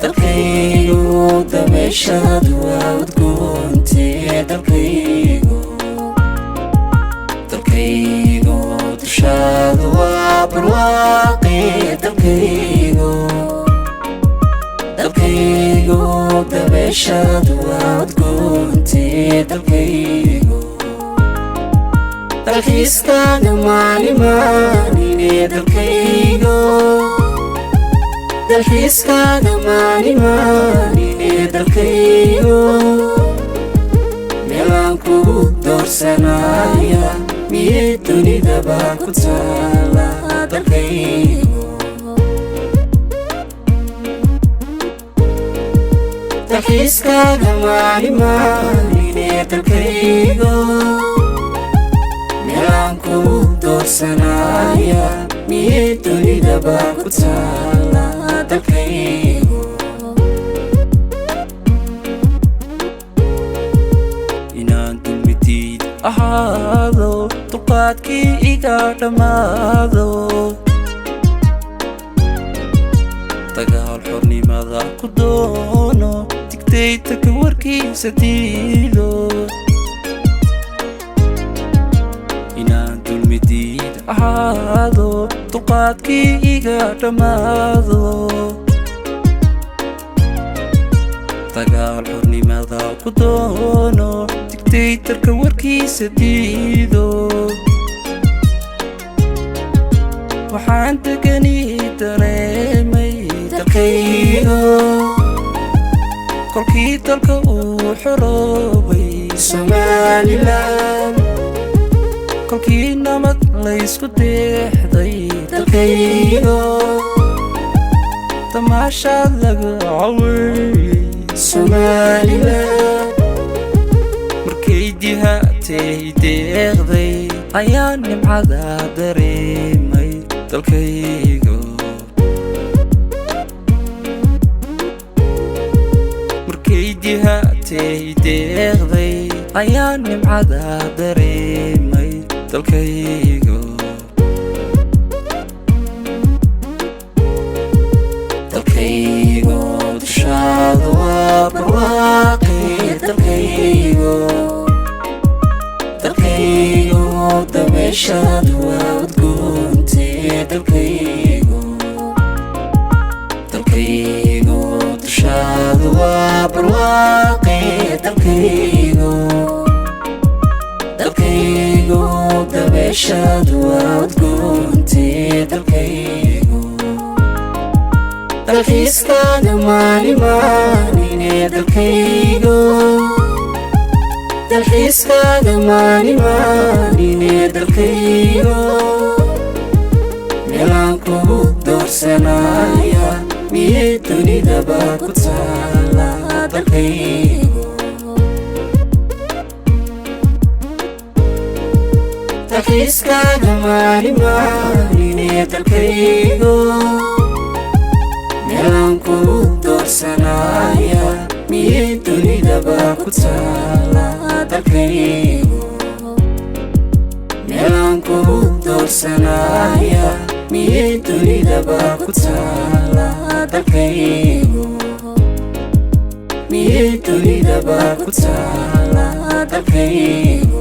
dalkaygu dameeshaadu waa udgoonte dalkaygu dushaadu waa barwaaqe dalkaygu dameeshaadu waa udgoonte dalkaygu dalxiiskaaga maalinmaaline dalkaygu dalxiiskaaga maalinmaaline dalkaygu meelaan kugu doorsanaya miyay dunidaba ku taala dalkaygu dalxiiskaaga maalinmaaline dalkaygu meelaan kugu doorsanaya miyay dunidaba ku taala dalkaygu inaan dulmidiid ahaado dulqaadkii iga dhammaado dagaal xornimada ku doono digtaytarka warkiisa diido inaan dulmidiid ahaado dulqaadkii iga dhammaado dagaal xornimada ku doono digtaytarka warkiisa diido waxaan degani dareemay dalkaygu kolkii dalka uu xoroobay Somaliland kolkii nabad laysku deexday dalkaygu tamaashaad laga caway Somaliland markay dihaatay deeqday ayaan nimcada dareemay dalkaygu markay dihaatay deeqday ayaan nimcada dareemay dalkaygu dushaadu waa barwaaqe dalkaygu dameeshaadu waa udgoonte dalkaygu dushaadu waa barwaaqe dalkaygu dameeshaadu waa udgoonte dalkaygu dalxiiskaaga maalinmaaline dalkaygu dalxiiskaaga maalinmaaline dalkaygu meelaan kugu doorsanaya miyay dunidaba ku taala dalkaygu dalxiiskaaga maalinmaaline dalkaygu meelaan kugu doorsanaya miyay dunidaba ku taala dalkaygu meelaan kugu doorsanaya miyay dunidaba ku taala dalkaygu miyay dunidaba ku taala dalkaygu